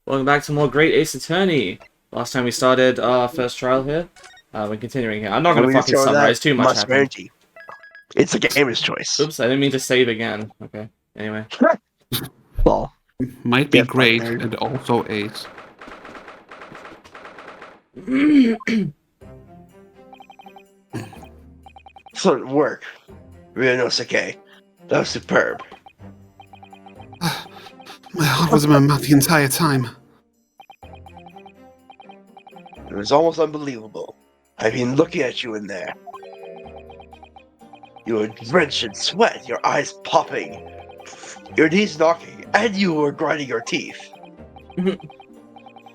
Welcome back to more Great Ace Attorney. Last time we started our first trial here. We're continuing here. I'm not gonna We fucking saw that summarize, too much happened. Musparity. It's a gamer's choice. Oops, I didn't mean to save again. Okay, anyway. Well, Might be Yeah, great fine. and also ace. excellent work, Ryunosuke. That was superb. My heart was in my mouth the entire time. It was almost unbelievable. I've been looking at you in there. You were drenched in sweat, your eyes popping, your knees knocking, and you were grinding your teeth. It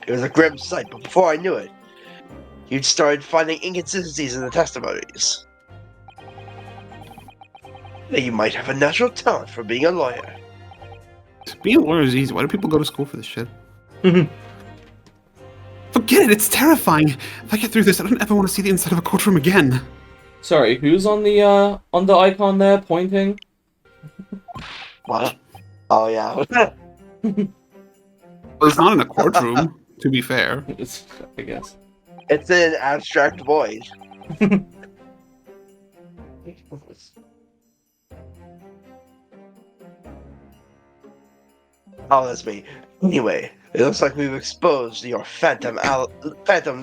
was a grim sight, but before I knew it, you'd started finding inconsistencies in the testimonies. Now you might have a natural talent for being a lawyer. Being a lawyer is easy. Why do people go to school for this shit? Forget it, it's terrifying. If I get through this, I don't ever want to see the inside of a courtroom again. Sorry, who's on the icon there pointing? What? Oh yeah. Well, it's not in a courtroom, to be fair. It's, I guess. It's an abstract void. Oh, that's me. Anyway, it looks like we've exposed your Phantom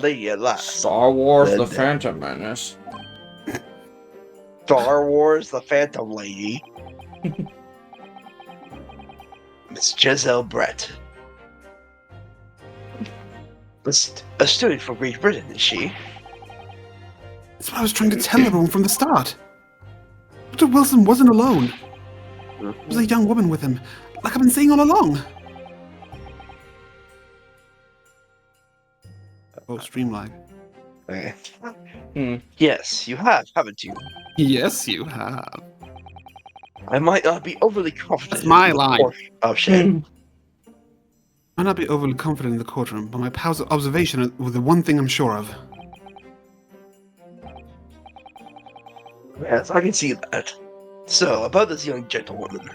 Lady at last. Star Wars: The Then- Phantom Menace. Star Wars: The Phantom Lady. Miss Giselle Brett. A student from Great Britain, is she? That's what I was trying to tell everyone from the start. Dr. Wilson wasn't alone. There was a young woman with him, like I've been saying all along. Oh, stream lag. Okay. Hmm. Yes, you have, haven't you? Yes, you have. I might not be overly confident. That's my in the line. court- Oh shit. I might not be overly confident in the courtroom, but my powers of observation were the one thing I'm sure of. Yes, I can see that. So, about this young gentlewoman.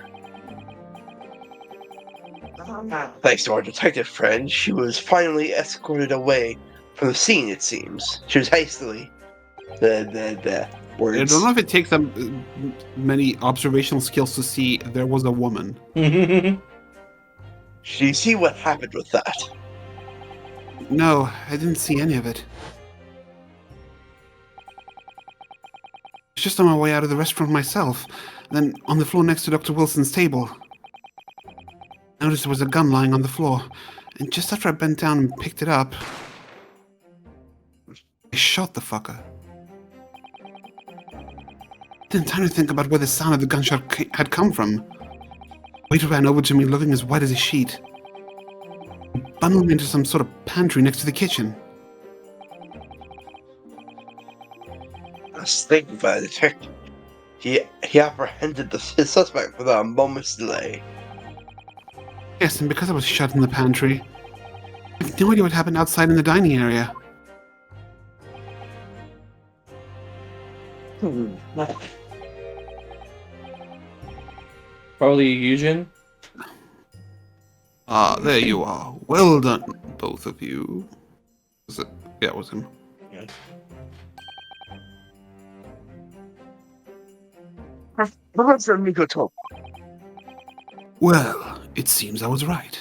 Thanks to our detective friend, she was finally escorted away from the scene, it seems. She was hastily. The I words. don't know if it takes them many observational skills to see there was a woman. Do you see what happened with that? No, I didn't see any of it. I was just on my way out of the restaurant myself, then on the floor next to Dr. Wilson's table. I noticed there was a gun lying on the floor, and just after I bent down and picked it up, I shot the fucker. Didn't time to think about where the sound of the gunshot had come from. Waiter ran over to me looking as white as a sheet. He bundled me into some sort of pantry next to the kitchen. Let's think about it. He apprehended his suspect without a moment's delay. Yes, and because I was shut in the pantry, I have no idea what happened outside in the dining area. Probably Eugen. Ah, there you are. Well done, both of you. Was it? Yeah, it was him. Professor Mikoto. Well, it seems I was right.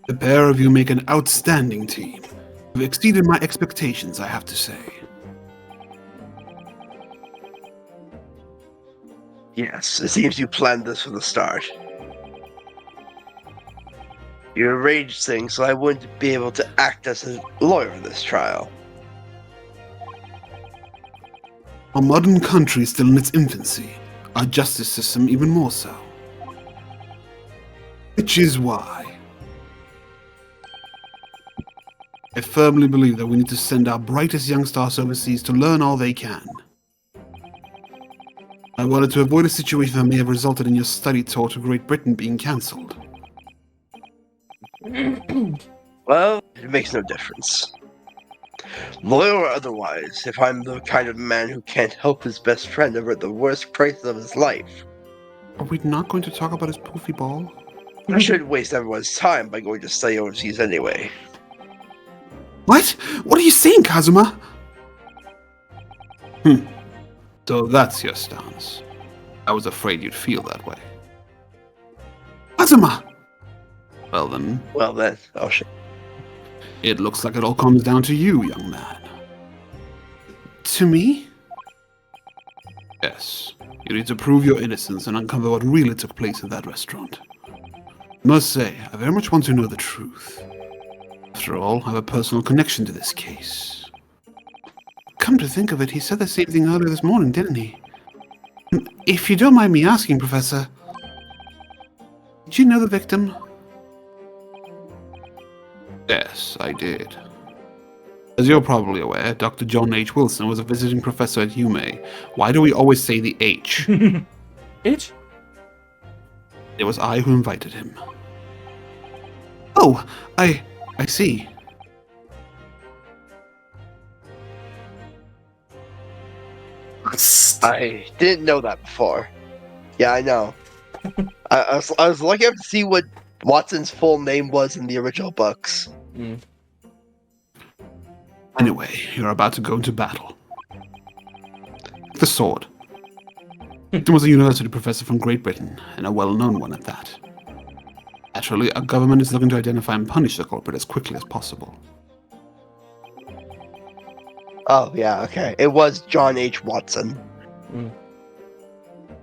The pair of you make an outstanding team. You've exceeded my expectations, I have to say. Yes, it seems you planned this from the start. You arranged things so I wouldn't be able to act as a lawyer in this trial. Our modern country is still in its infancy, our justice system even more so. Which is why I firmly believe that we need to send our brightest young stars overseas to learn all they can. I wanted to avoid a situation that may have resulted in your study tour to Great Britain being cancelled. Well, it makes no difference. Loyal or otherwise, if I'm the kind of man who can't help his best friend avert the worst crisis of his life. Are we not going to talk about his poofy ball? I shouldn't waste everyone's time by going to study overseas anyway. What? What are you saying, Kazuma? So that's your stance. I was afraid you'd feel that way. Kazuma! Well then, Oh shit. it looks like it all comes down to you, young man. To me? Yes. You need to prove your innocence and uncover what really took place in that restaurant. Must say, I very much want to know the truth. After all, I have a personal connection to this case. Come to think of it, he said the same thing earlier this morning, didn't he? If you don't mind me asking, Professor, did you know the victim? Yes, I did. As you're probably aware, Dr. John H. Wilson was a visiting professor at UMA. Why do we always say the H? H? It was I who invited him. Oh, I see. I didn't know that before. Yeah, I know. I was lucky enough to see what Watson's full name was in the original books. Mm. Anyway, you're about to go into battle. The sword. Victim was a university professor from Great Britain, and a well-known one at that. Naturally, our government is looking to identify and punish the culprit as quickly as possible. Oh, yeah, okay. It was John H. Watson.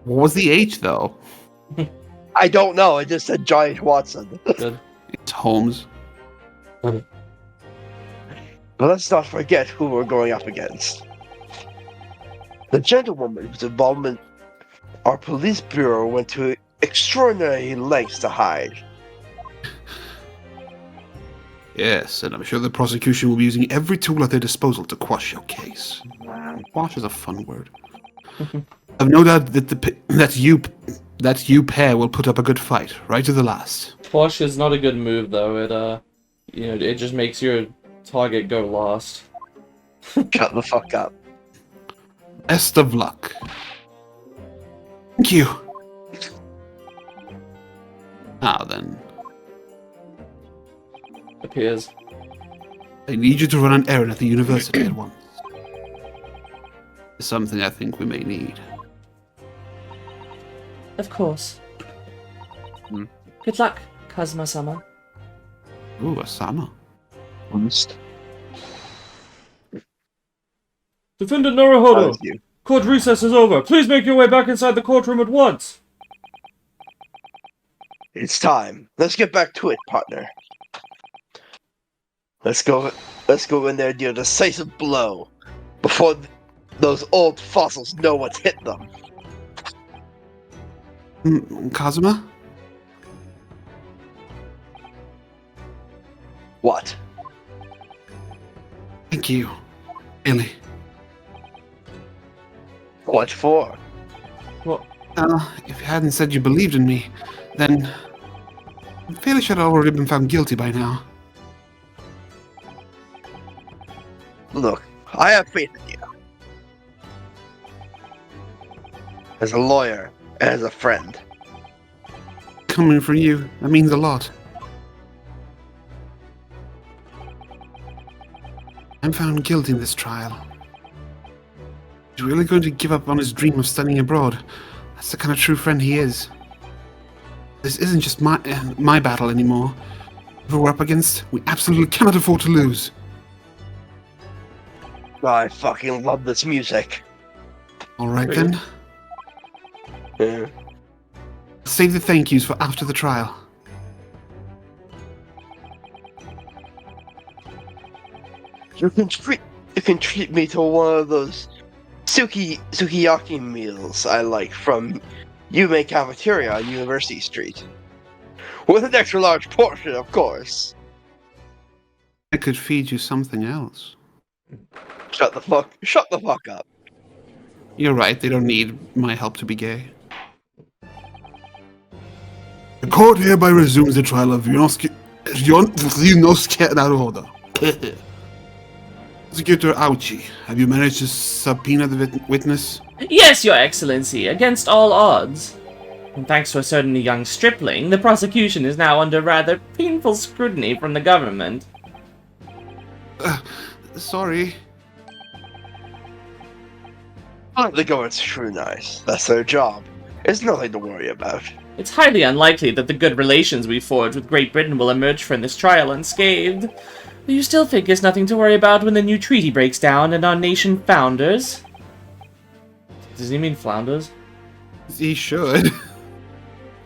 What was the H, though? I don't know. It just said John H. Watson. Good. It's Holmes. But let's not forget who we're going up against. The gentlewoman whose involvement our police bureau went to extraordinary lengths to hide. Yes, and I'm sure the prosecution will be using every tool at their disposal to quash your case. Quash is a fun word. I've no doubt that that you pair will put up a good fight, right to the last. Quash is not a good move though. It just makes your target go last. Shut the fuck up. Best of luck. Thank you. Now then, Appears. I need you to run an errand at the university at once. It's something I think we may need. Of course. Hmm. Good luck, Kazuma-sama. Ooh, Asama. Defendant Naruhodo! Thank you. Court recess is over. Please make your way back inside the courtroom at once. It's time. Let's get back to it, partner. Let's go in there and deal a decisive blow before those old fossils know what's hit them. Kazuma? What? Thank you. Really. What for? If you hadn't said you believed in me, then I'm fairly sure I'd already been found guilty by now. Look, I have faith in you. As a lawyer and as a friend. Coming from you, that means a lot. I'm found guilty in this trial. He's really going to give up on his dream of studying abroad. That's the kind of true friend he is. This isn't just my battle anymore. Whoever we're up against, we absolutely cannot afford to lose. I fucking love this music. Alright then. Yeah. Save the thank yous for after the trial. You can treat me to one of those sukiyaki meals I like from Yume Cafeteria on University Street. With an extra large portion, of course. I could feed you something else. Shut the fuck up. You're right, they don't need my help to be gay. The court hereby resumes the trial of Ryunosuke Naruhodo. Prosecutor Auchi, have you managed to subpoena the witness? Yes, Your Excellency, against all odds. And thanks to a certain young stripling, the prosecution is now under rather painful scrutiny from the government. Sorry. The government's scrutinized. That's their job. It's nothing to worry about. It's highly unlikely that the good relations we forge with Great Britain will emerge from this trial unscathed. But you still think there's nothing to worry about when the new treaty breaks down and our nation founders? Does he mean flounders? He should.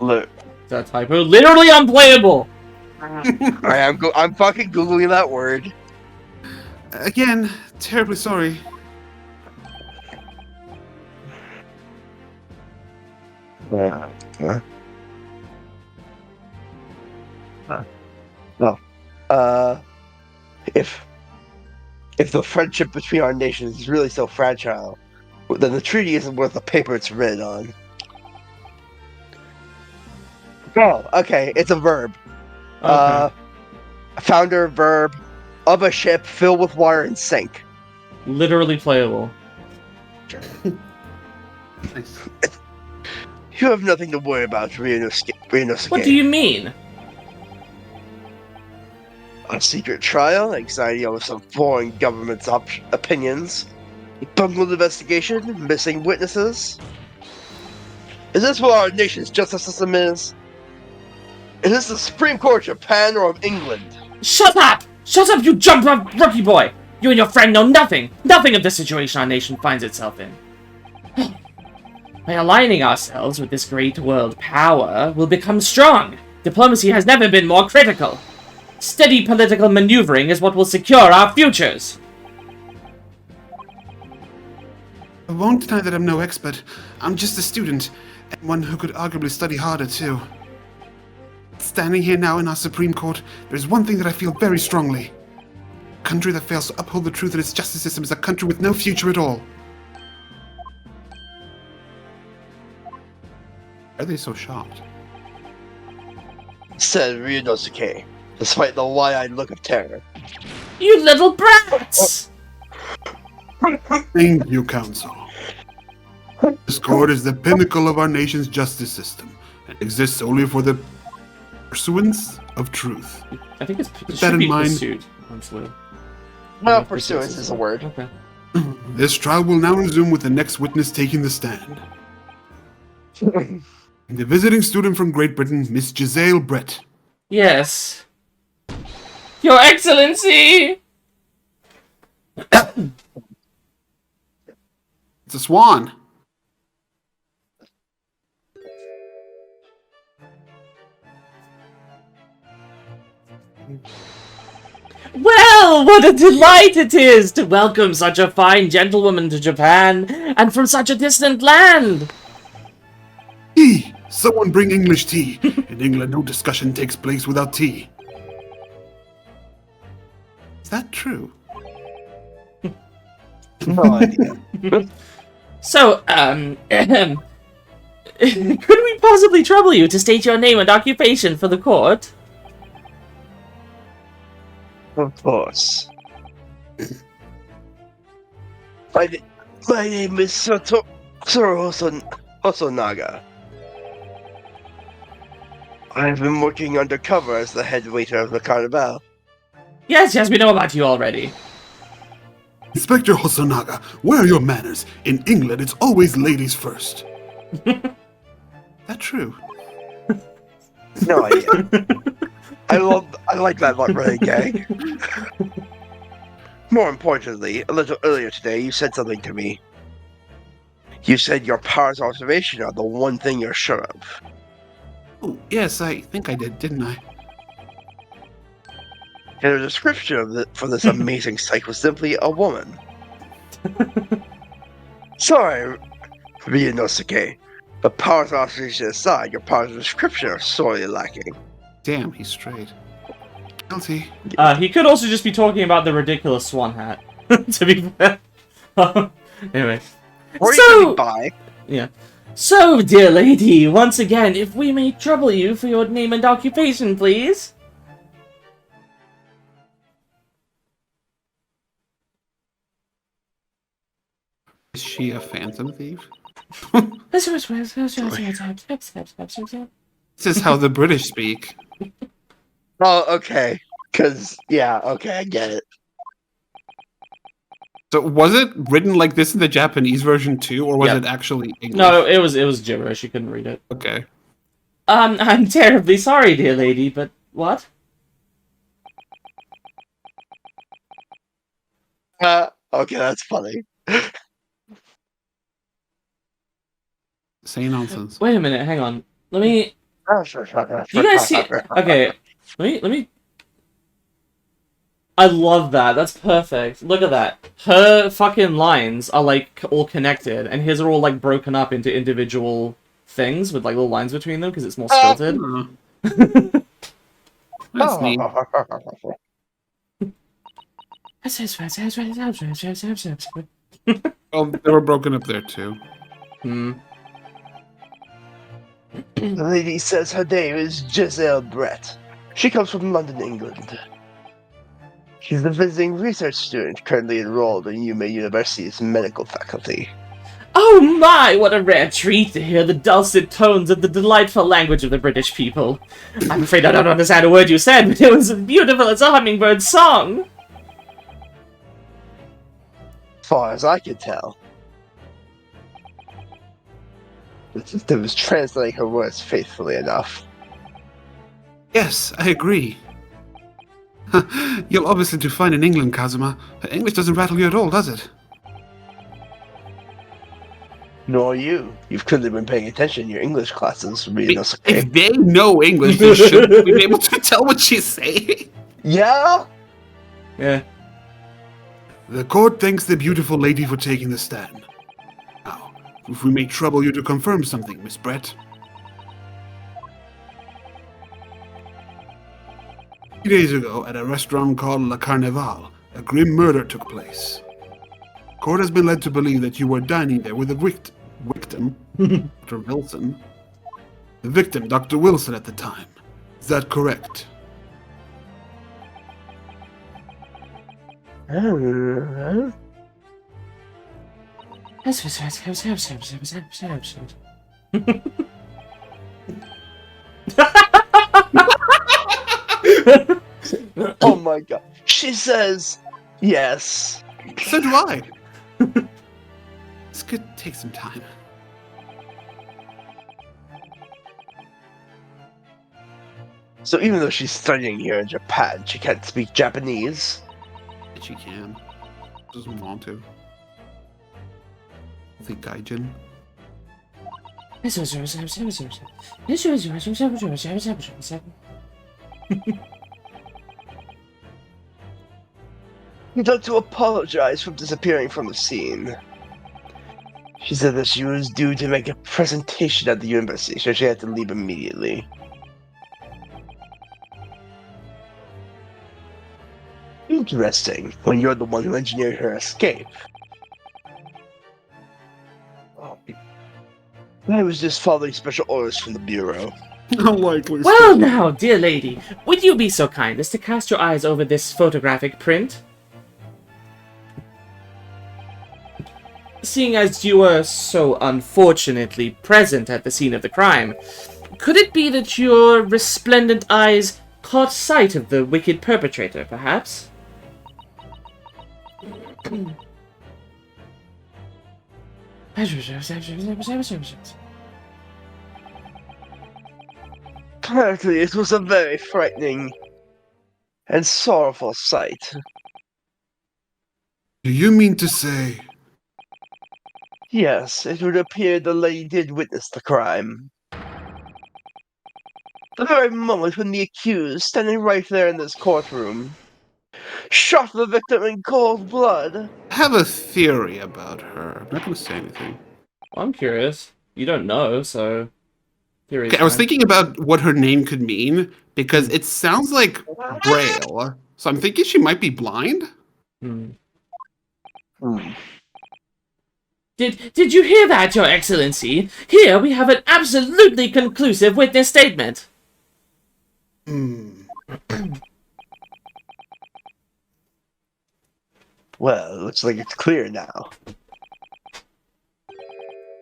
Look, Is that a typo? Literally unplayable! I'm fucking googling that word. Again, terribly sorry. If the friendship between our nations is really so fragile, then the treaty isn't worth the paper it's written on. Oh, okay, it's a verb. Okay. Founder verb of a ship filled with water and sink. Literally playable. Nice. You have nothing to worry about, Ryunosuke. What do you mean? A secret trial, anxiety over some foreign government's opinions, bungled investigation, missing witnesses. Is this what our nation's justice system is? Is this the Supreme Court of Japan or of England? Shut up! Shut up, you jump up rookie boy! You and your friend know nothing of the situation our nation finds itself in. By aligning ourselves with this great world power, we'll become strong. Diplomacy has never been more critical. Steady political maneuvering is what will secure our futures. I won't deny that I'm no expert. I'm just a student, and one who could arguably study harder too. Standing here now in our Supreme Court, there's one thing that I feel very strongly. A country that fails to uphold the truth in its justice system is a country with no future at all. Why are they so shocked? Said Ryunosuke, despite the wide-eyed look of terror. You little brats! Thank you, Council. This court is the pinnacle of our nation's justice system and exists solely for the pursuance of truth. I think it that should in be mind- pursued, honestly. No, pursuance is a word. Okay. This trial will now resume with the next witness taking the stand. The visiting student from Great Britain, Miss Giselle Brett. Yes. Your Excellency! It's a swan. Well, what a delight it is to welcome such a fine gentlewoman to Japan, and from such a distant land! Tea! Someone bring English tea. In England, no discussion takes place without tea. Is that true? No idea. So, could we possibly trouble you to state your name and occupation for the court? Of course. My name is Satoru Hosonaga. I've been working undercover as the head waiter of the Carnival. Yes, we know about you already. Inspector Hosonaga, where are your manners? In England, it's always ladies first. That true? No idea. I like that running gag. More importantly, a little earlier today, you said something to me. You said your powers of observation are the one thing you're sure of. Oh, yes, I think I did, didn't I? And the description for this amazing sight was simply a woman. Sorry, Ryunosuke, but powers of observation aside, your powers of description are sorely lacking. Damn, he's straight. Guilty. He could also just be talking about the ridiculous swan hat, to be fair. Anyway. Or So- you could be bi. Yeah. So, dear lady, once again, if we may trouble you for your name and occupation, please? Is she a phantom thief? This is how the British speak. Oh, okay. Cause yeah, okay, I get it. So was it written like this in the Japanese version too, or was Yep. it actually English? No, it was gibberish. You couldn't read it. Okay. I'm terribly sorry, dear lady, but what? Okay, that's funny. Say nonsense. Wait a minute, hang on. Let me. Do Do you guys see? Okay, let me. I love that. That's perfect. Look at that. Her fucking lines are like all connected, and his are all like broken up into individual things with like little lines between them because it's more stilted. That's neat. Oh, they were broken up there too. Hmm. The lady says her name is Giselle Brett. She comes from London, England. She's a visiting research student currently enrolled in Yuma University's medical faculty. Oh my, what a rare treat to hear the dulcet tones of the delightful language of the British people. I'm afraid I don't understand a word you said, but it was as beautiful as a hummingbird's song. As far as I can tell. The system is translating her words faithfully enough. Yes, I agree. You'll obviously do fine in England, Kazuma. English doesn't rattle you at all, does it? Nor you. You've clearly been paying attention in your English classes, reading us, okay? If they know English, they should be able to tell what she's saying. Yeah? Yeah. The court thanks the beautiful lady for taking the stand. Now, if we may trouble you to confirm something, Miss Brett. 3 days ago, at a restaurant called La Carnival, a grim murder took place. Court has been led to believe that you were dining there with a victim, Dr. Wilson. The victim, Dr. Wilson, at the time. Is that correct? Oh my god. She says yes. So do I. This could take some time. So even though she's studying here in Japan, she can't speak Japanese. But she can. Doesn't want to. I think Gaijin. You'd like to apologize for disappearing from the scene. She said that she was due to make a presentation at the university, so she had to leave immediately. Interesting, when you're the one who engineered her escape. Oh, I was just following special orders from the Bureau. Unlikely. Well now, dear lady, would you be so kind as to cast your eyes over this photographic print? Seeing as you were so unfortunately present at the scene of the crime, could it be that your resplendent eyes caught sight of the wicked perpetrator, perhaps? Apparently, it was a very frightening and sorrowful sight. Do you mean to say? Yes, it would appear the lady did witness the crime. The very moment when the accused, standing right there in this courtroom, shot the victim in cold blood. I have a theory about her. I'm not going to say anything. Well, I'm curious. You don't know, so... Okay, I was thinking about what her name could mean, because it sounds like Braille. So I'm thinking she might be blind? Did you hear that, Your Excellency? Here we have an absolutely conclusive witness statement. Well, it looks like it's clear now.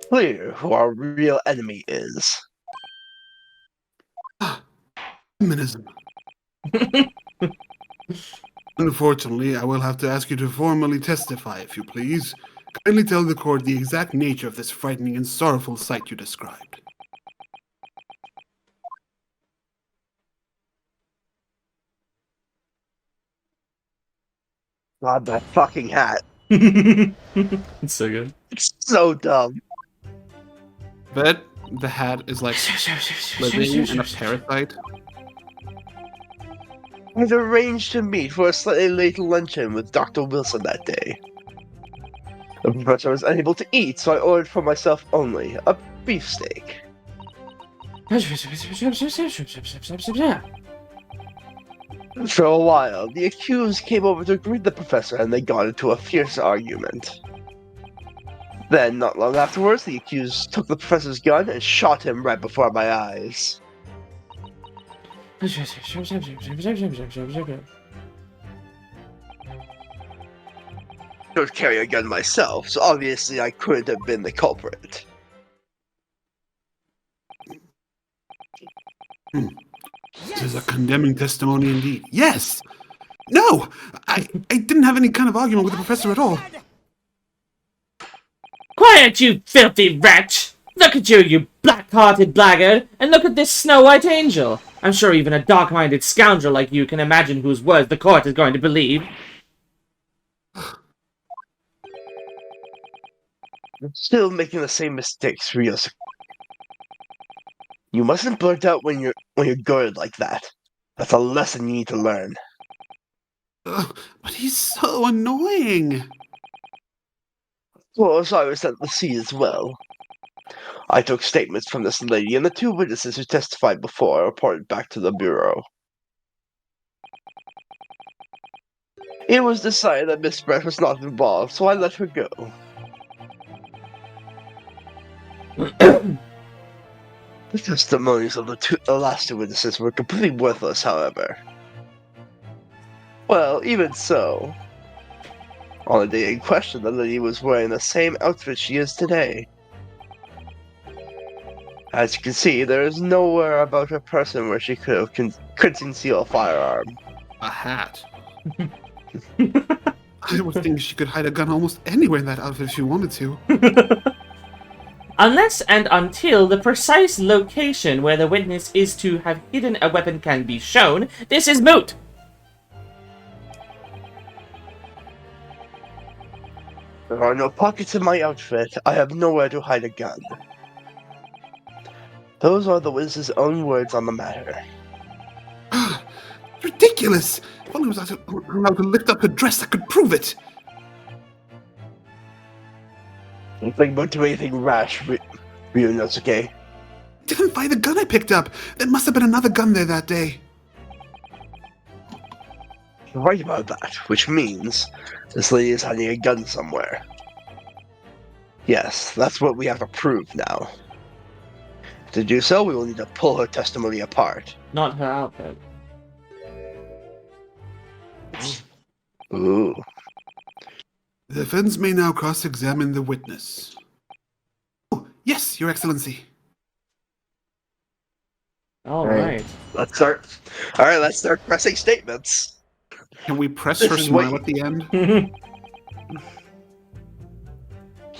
clear who our real enemy is. Feminism. Unfortunately, I will have to ask you to formally testify, if you please. Kindly tell the court the exact nature of this frightening and sorrowful sight you described. God, that fucking hat. It's so good. It's so dumb. Bet the hat is like living in a parasite. I'd arranged to meet for a slightly late luncheon with Dr. Wilson that day. The professor was unable to eat, so I ordered for myself only a beefsteak. For a while, the accused came over to greet the professor and they got into a fierce argument. Then, not long afterwards, the accused took the professor's gun and shot him right before my eyes. I don't carry a gun myself, so obviously I couldn't have been the culprit. This is a condemning testimony indeed. Yes! No! I didn't have any kind of argument with the professor at all. Quiet, you filthy wretch! Look at you, you black-hearted blackguard, and look at this snow-white angel. I'm sure even a dark-minded scoundrel like you can imagine whose words the court is going to believe. I'm still making the same mistakes, Ryusuke. You mustn't blurt out when you're good like that. That's a lesson you need to learn. But he's so annoying. Well, so I was at the sea as well. I took statements from this lady and the two witnesses who testified before reported back to the bureau. It was decided that Miss Brett was not involved, so I let her go. The testimonies of the last two witnesses were completely worthless, however. Well, even so. On the day in question, the lady was wearing the same outfit she is today. As you can see, there is nowhere about her person where she could conceal a firearm. A hat. I would think she could hide a gun almost anywhere in that outfit if she wanted to. Unless and until the precise location where the witness is to have hidden a weapon can be shown, this is moot! There are no pockets in my outfit. I have nowhere to hide a gun. Those are the witness's own words on the matter. Ridiculous! If only I was allowed to lift up her dress, I could prove it! Don't think about doing anything rash, Ryunosuke. Didn't buy the gun I picked up. There must have been another gun there that day. You're right about that, which means this lady is hiding a gun somewhere. Yes, that's what we have to prove now. To do so, we will need to pull her testimony apart. Not her outfit. Ooh. The defense may now cross-examine the witness. Oh, yes, Your Excellency. Alright. Let's start. Alright, let's start pressing statements. Can we press This her is smile what- at the end?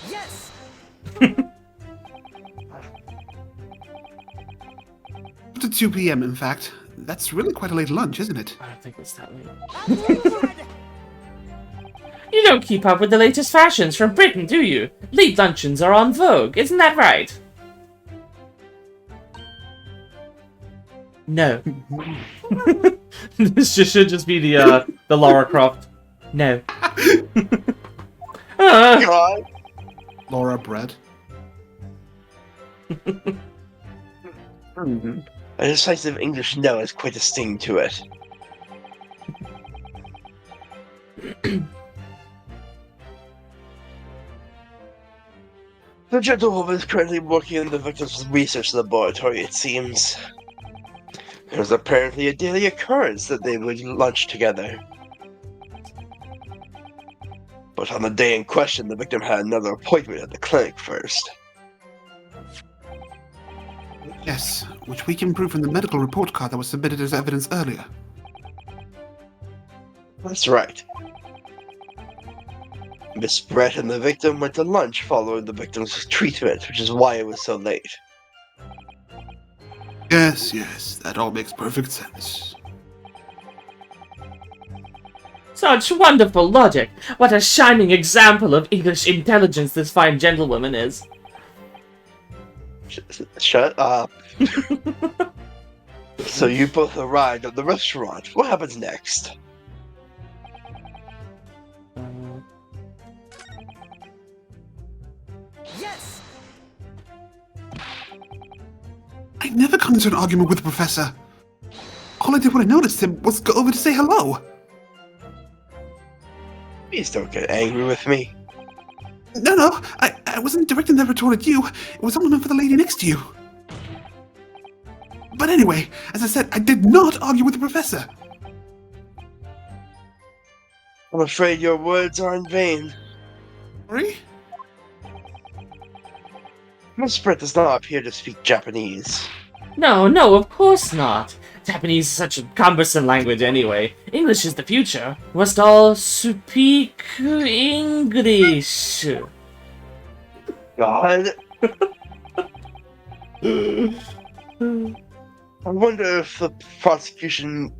Yes! Up to 2 p.m., in fact. That's really quite a late lunch, isn't it? I don't think it's that late. You don't keep up with the latest fashions from Britain, do you? Late luncheons are en vogue, isn't that right? No. This should just be the Lara Croft. No. God. Laura Bread. A decisive English no has quite a sting to it. The gentlewoman is currently working in the victim's research laboratory, it seems. It was apparently a daily occurrence that they would lunch together. But on the day in question, the victim had another appointment at the clinic first. Yes, which we can prove from the medical report card that was submitted as evidence earlier. That's right. Miss Brett and the victim went to lunch following the victim's treatment, which is why it was so late. Yes, that all makes perfect sense. Such wonderful logic! What a shining example of English intelligence this fine gentlewoman is. Shut up. So you both arrived at the restaurant. What happens next? Yes! I never got into an argument with the professor. All I did when I noticed him was go over to say hello. Please don't get angry with me. No, I wasn't directing that retort at you. It was only meant for the lady next to you. But anyway, as I said, I did not argue with the professor. I'm afraid your words are in vain. Sorry? Miss Brett does not appear to speak Japanese. No, of course not. Japanese is such a cumbersome language anyway. English is the future. We must all speak English. God. I wonder if the prosecution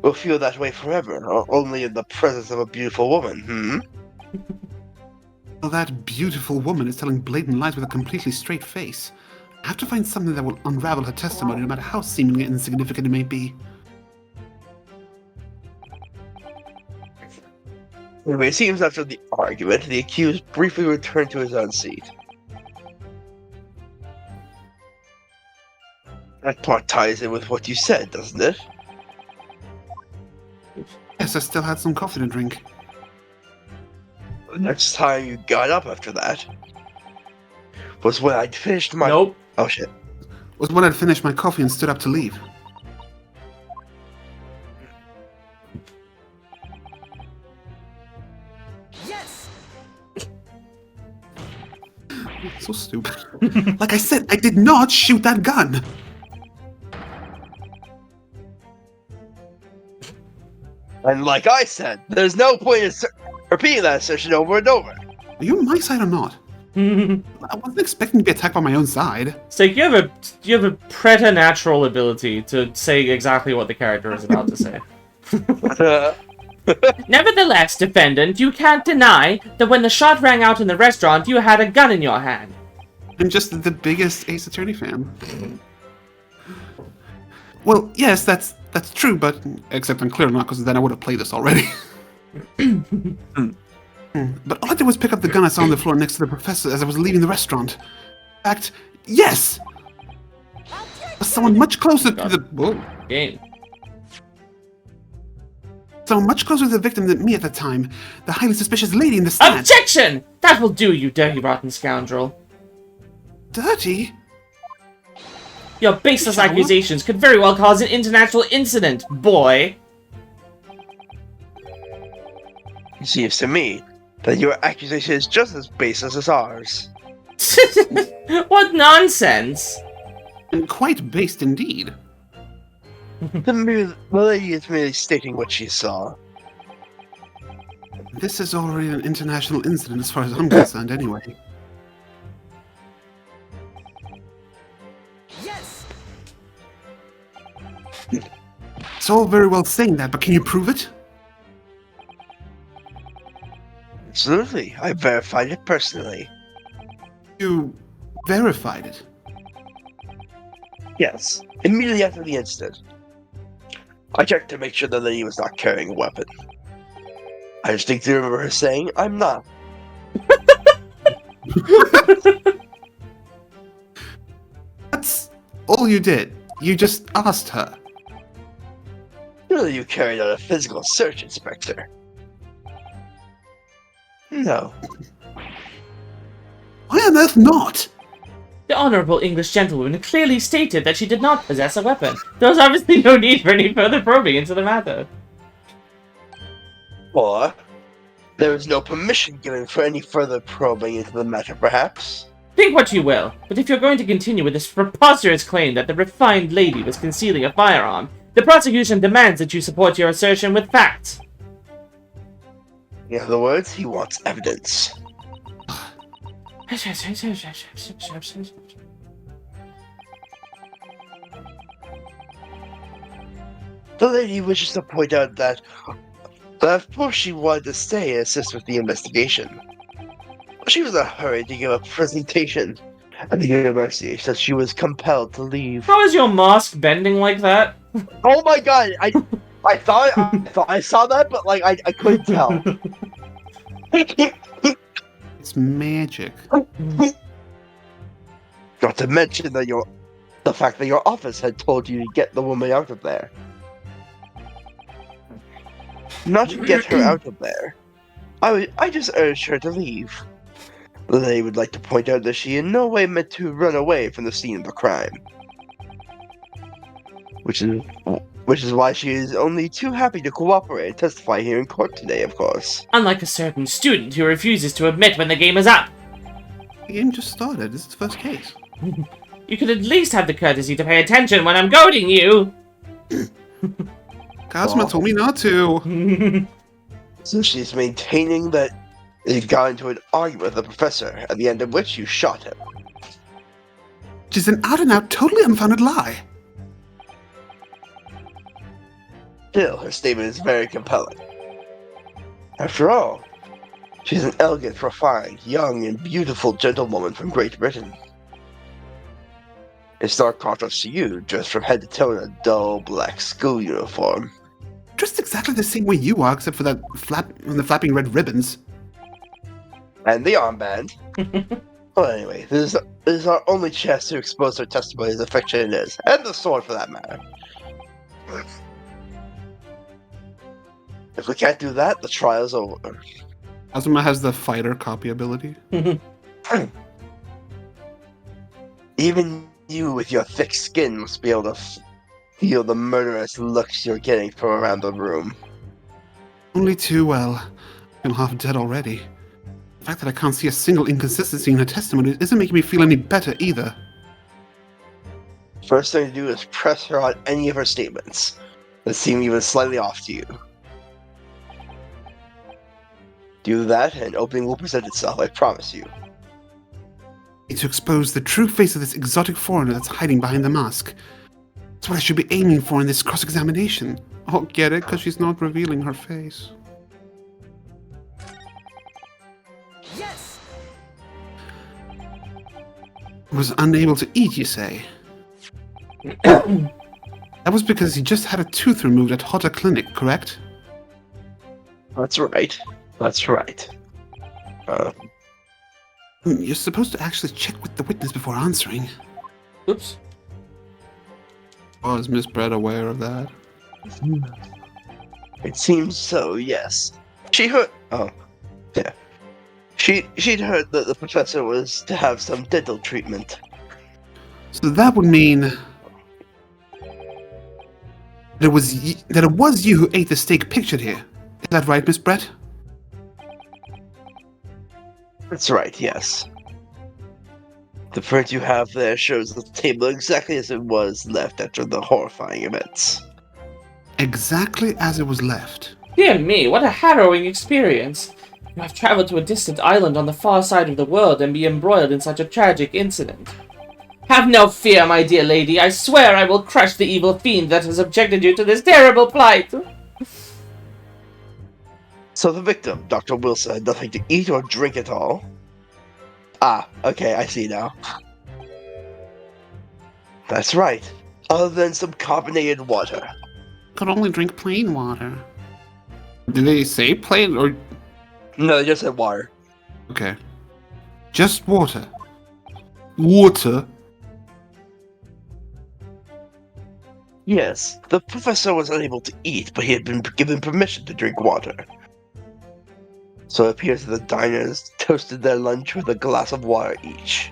will feel that way forever, or only in the presence of a beautiful woman, Well, that beautiful woman is telling blatant lies with a completely straight face. I have to find something that will unravel her testimony, no matter how seemingly insignificant it may be. Anyway, it seems after the argument, the accused briefly returned to his own seat. That part ties in with what you said, doesn't it? Yes, I still had some coffee to drink. The next time you got up after that was when I'd finished my... Nope. Oh shit. Was when I'd finished my coffee and stood up to leave. Yes! So stupid. Like I said, I did not shoot that gun. And like I said, there's no point in repeating that assertion over and over. Are you on my side or not? I wasn't expecting to be attacked by my own side. So you have a preternatural ability to say exactly what the character is about to say. Nevertheless, defendant, you can't deny that when the shot rang out in the restaurant, you had a gun in your hand. I'm just the biggest Ace Attorney fan. Well, yes, that's true, but except I'm clear not, because then I would have played this already. But all I did was pick up the gun I saw on the floor next to the professor as I was leaving the restaurant. In fact, yes! Someone much closer to the... Whoa. Game. Someone much closer to the victim than me at the time. The highly suspicious lady in the stand. Objection! That will do, you dirty, rotten scoundrel. Dirty? Your baseless Shall we? accusations could very well cause an international incident, boy. It seems to me that your accusation is just as baseless as ours. What nonsense! And quite based indeed. The lady is merely stating what she saw. This is already an international incident as far as I'm concerned anyway. Yes! It's all very well saying that, but can you prove it? Absolutely, I verified it personally. You verified it. Yes, immediately after the incident. I checked to make sure the lady was not carrying a weapon. I distinctly remember her saying, "I'm not." That's all you did. You just asked her. Surely you carried out a physical search, Inspector. No. Why on earth not? The honorable English gentlewoman clearly stated that she did not possess a weapon. There was obviously no need for any further probing into the matter. Or, there was no permission given for any further probing into the matter, perhaps? Think what you will, but if you're going to continue with this preposterous claim that the refined lady was concealing a firearm, the prosecution demands that you support your assertion with facts. In other words, he wants evidence. The lady wishes to point out that of course she wanted to stay and assist with the investigation. She was in a hurry to give a presentation at the university, so she was compelled to leave. How is your mask bending like that? Oh my god, I thought I saw that, but like I couldn't tell. It's magic. Not to mention that the fact that your office had told you to get the woman out of there. Not to get her out of there. I just urged her to leave. They would like to point out that she in no way meant to run away from the scene of the crime. Which is why she is only too happy to cooperate and testify here in court today, of course. Unlike a certain student who refuses to admit when the game is up. The game just started. This is the first case. You could at least have the courtesy to pay attention when I'm goading you! Kazuma told me not to. So she's maintaining that you got into an argument with the professor, at the end of which you shot him. Which is an out-and-out, totally unfounded lie. Still, her statement is very compelling. After all, she's an elegant, refined, young, and beautiful gentlewoman from Great Britain. In stark contrast to you, dressed from head to toe in a dull black school uniform. Dressed exactly the same way you are, except for the flapping red ribbons. And the armband. Well, anyway, this is our only chance to expose her testimony as affectionate it is, and the sword for that matter. If we can't do that, the trial's over. Kazuma has the fighter copy ability. Even you with your thick skin must be able to feel the murderous looks you're getting from around the room. Only too well. I'm half dead already. The fact that I can't see a single inconsistency in her testimony isn't making me feel any better either. First thing to do is press her on any of her statements that seem even slightly off to you. Do that, and opening will present itself, I promise you. To expose the true face of this exotic foreigner that's hiding behind the mask. That's what I should be aiming for in this cross-examination. Oh, get it? Because she's not revealing her face. Yes! Was unable to eat, you say? That was because he just had a tooth removed at Hotta Clinic, correct? That's right. That's right. You're supposed to actually check with the witness before answering. Oops. Oh, is Miss Brett aware of that? It seems so, yes. She heard. Oh, yeah. She'd heard that the professor was to have some dental treatment. So that would mean that it was you who ate the steak pictured here. Is that right, Miss Brett? That's right, yes. The print you have there shows the table exactly as it was left after the horrifying events. Exactly as it was left. Dear me, what a harrowing experience. You have traveled to a distant island on the far side of the world and be embroiled in such a tragic incident. Have no fear, my dear lady. I swear I will crush the evil fiend that has subjected you to this terrible plight. So the victim, Dr. Wilson, had nothing to eat or drink at all? Ah, okay, I see now. That's right. Other than some carbonated water. Could only drink plain water. Did they say plain or... No, they just said water. Okay. Just water. Water? Yes, the professor was unable to eat, but he had been given permission to drink water. So it appears that the diners toasted their lunch with a glass of water each.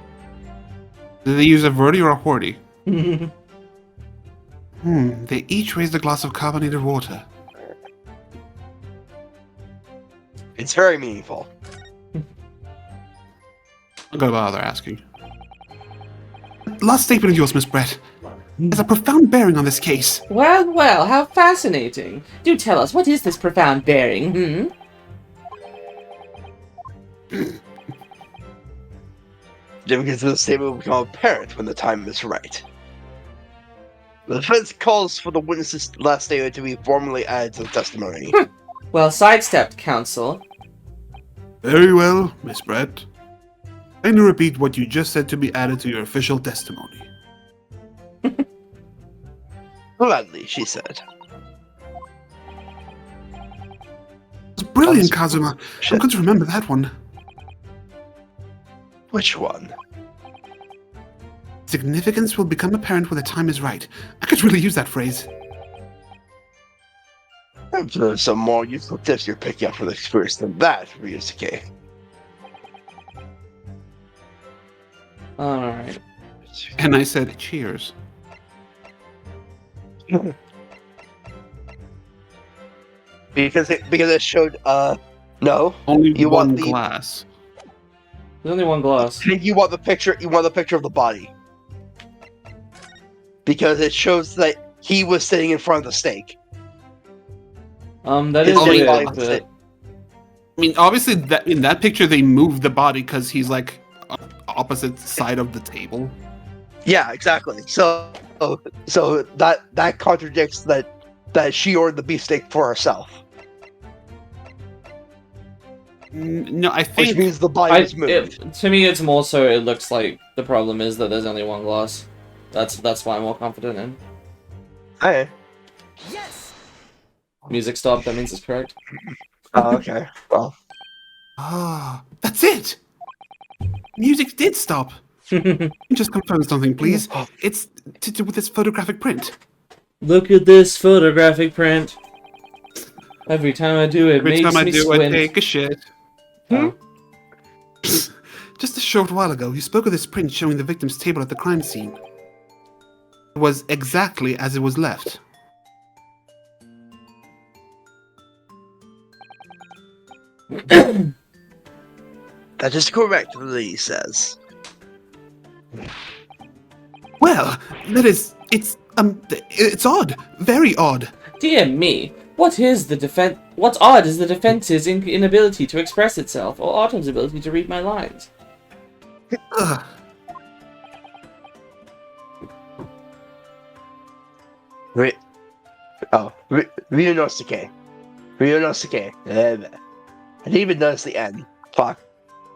Did they use a verdi or a horty? They each raised a glass of carbonated water. It's very meaningful. I'm gonna bother asking. That last statement of yours, Miss Brett, has a profound bearing on this case. Well, well, how fascinating. Do tell us, what is this profound bearing, Because the statement will become apparent when the time is right. The defense calls for the witness's last statement to be formally added to the testimony. Well sidestepped, counsel. Very well, Miss Brett. Kindly repeat what you just said to be added to your official testimony. Gladly, she said. It's brilliant, Oh, Kazuma. I'm shit. going to remember that one. Which one? Significance will become apparent when the time is right. I could really use that phrase. There's some more useful tips you're picking up from the experience than that, Ryusuke. Alright. And I said, cheers. Because it showed, no. Only You want one the- glass. There's only one glass. You want the picture of the body. Because it shows that he was sitting in front of the stake. That His is dead weird, body but... was sit- I mean, obviously, that in that picture they moved the body because he's like opposite side of the table. Yeah, exactly. So that contradicts that she ordered the beefsteak for herself. No, I Which think means the body was moved. To me, it's more so it looks like the problem is that there's only one glass. That's why I'm more confident in. Hey. Yes! Music stopped, that means it's correct. Oh, okay. Well, that's it. Music did stop. Just confirm something, please. It's to do with this photographic print. Look at this photographic print. Every time I do it, Every makes time I me do, squint. I take a shit. Oh. Just a short while ago, you spoke of this print showing the victim's table at the crime scene. It was exactly as it was left. that is correct, Lee says. Well, that is, it's odd. Very odd. Dear me, what's odd is the defense's inability to express itself, or Autumn's ability to read my lines. Ugh. Ryunosuke. Ryunosuke. I didn't even notice the N. Fuck.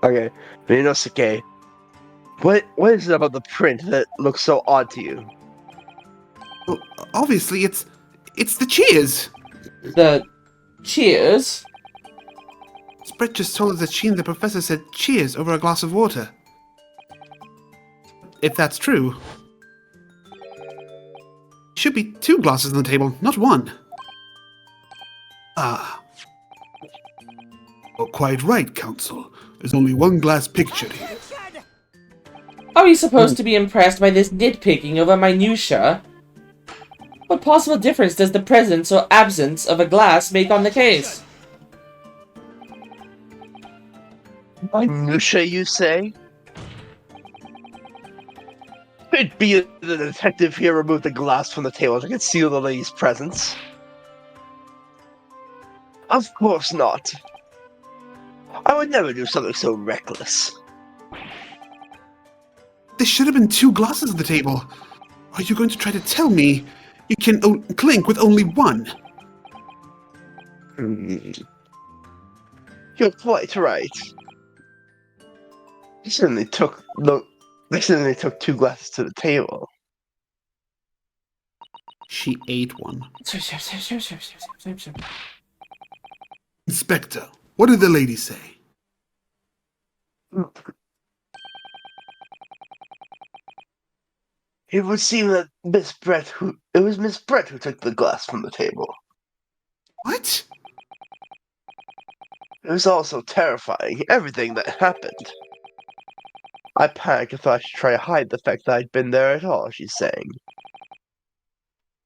Okay. Ryunosuke. What is it about the print that looks so odd to you? Well, obviously, it's the cheers. The cheers? Brett just told us that she and the professor said cheers over a glass of water. If that's true, should be 2 glasses on the table, not 1. Ah. Well, quite right, Counsel. There's only 1 glass pictured here. Are we supposed to be impressed by this nitpicking over minutia? What possible difference does the presence or absence of a glass make on the case? Minutia, you say? Could be that the detective here removed the glass from the table to conceal the lady's presence. Of course not. I would never do something so reckless. There should have been 2 glasses on the table. Are you going to try to tell me you can clink with only 1? You're quite right. They certainly took 2 glasses to the table. She ate 1. Inspector, what did the lady say? It would seem that it was Miss Brett who took the glass from the table. What? It was all so terrifying, everything that happened. I panicked and thought I should try to hide the fact that I'd been there at all, she's saying.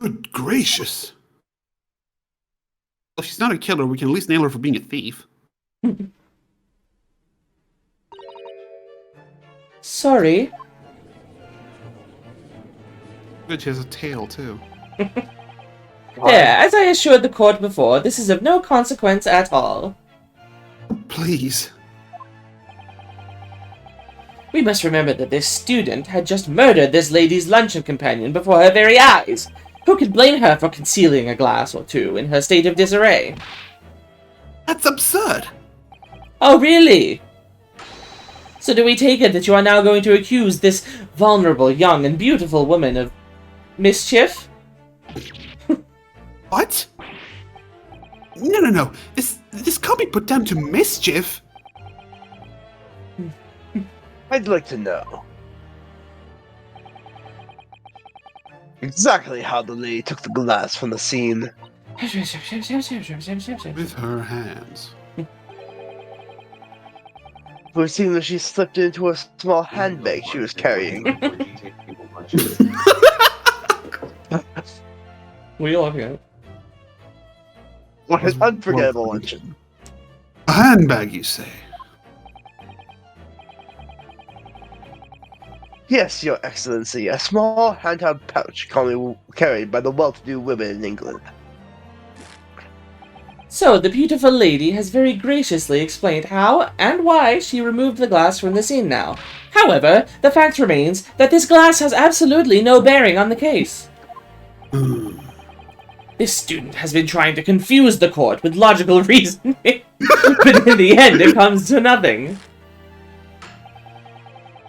Good gracious. Well, if she's not a killer, we can at least nail her for being a thief. Sorry. Which has a tail, too. There, as I assured the court before, this is of no consequence at all. Please. We must remember that this student had just murdered this lady's luncheon companion before her very eyes. Who could blame her for concealing a glass or two in her state of disarray? That's absurd. Oh, really? So do we take it that you are now going to accuse this vulnerable, young, and beautiful woman of mischief? What? No. This can't be put down to mischief. I'd like to know exactly how the lady took the glass from the scene. With her hands. It seems that she slipped into a small handbag she was carrying. What are you laughing at? What an unforgettable luncheon. A handbag, you say? Yes, Your Excellency, a small handheld pouch commonly carried by the well-to-do women in England. So, the beautiful lady has very graciously explained how and why she removed the glass from the scene now. However, the fact remains that this glass has absolutely no bearing on the case. This student has been trying to confuse the court with logical reasoning, but in the end it comes to nothing.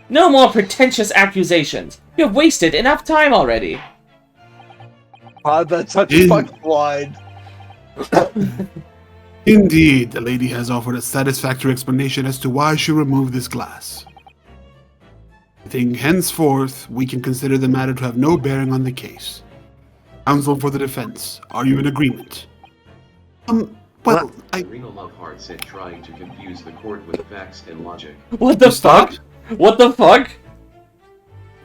No more pretentious accusations. You have wasted enough time already. Ah, that's such In- fucking wide. Indeed, the lady has offered a satisfactory explanation as to why she removed this glass. I think henceforth we can consider the matter to have no bearing on the case. Counsel for the defense, are you in agreement? Well, Rena Loveheart said trying to confuse the court with facts and logic. What the Stop. fuck? What the fuck?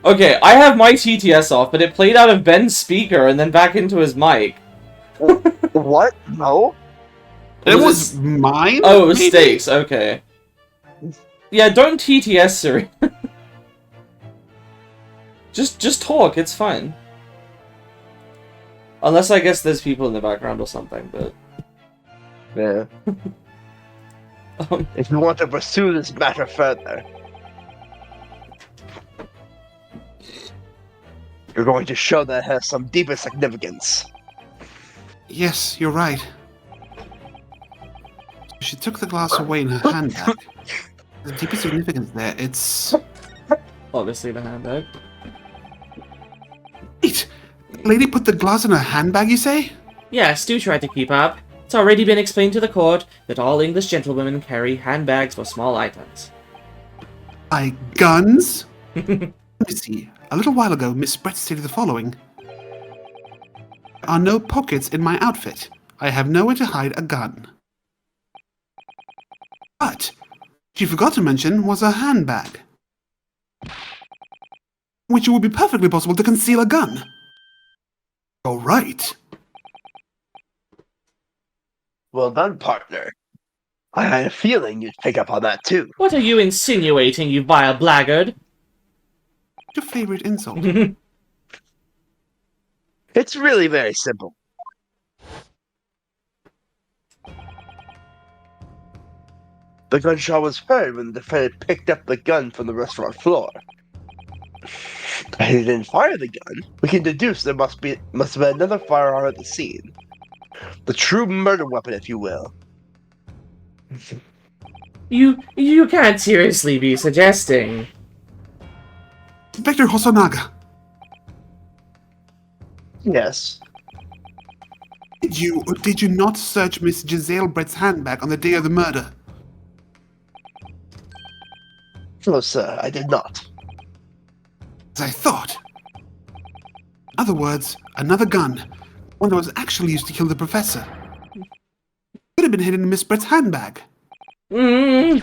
Okay, I have my TTS off, but it played out of Ben's speaker and then back into his mic. What? No? It Was was mine? Oh, it was maybe? Stakes, okay. Yeah, don't TTS, Siri. just talk, it's fine. Unless I guess there's people in the background or something, but... Yeah. If you want to pursue this matter further, you're going to show that it has some deeper significance. Yes, you're right. She took the glass away in her handbag. The deeper significance there, it's... Obviously the handbag. Wait! The lady put the glass in her handbag, you say? Yes, do try to keep up. It's already been explained to the court that all English gentlewomen carry handbags for small items. Like guns? Let me see. A little while ago, Miss Brett stated the following. There are no pockets in my outfit. I have nowhere to hide a gun. But she forgot to mention was a handbag, which it would be perfectly possible to conceal a gun. You're right. Well done, partner. I had a feeling you'd pick up on that too. What are you insinuating, you vile blackguard? Your favorite insult. It's really very simple. The gunshot was heard when the defendant picked up the gun from the restaurant floor. And he didn't fire the gun. We can deduce there must have been another firearm at the scene. The true murder weapon, if you will. You can't seriously be suggesting. Inspector Hosonaga, Yes. did you or did you not search Miss Giselle Brett's handbag on the day of the murder? No, sir, I did not. As I thought. In other words, another gun. One that was actually used to kill the professor. Could have been hidden in Miss Brett's handbag. No!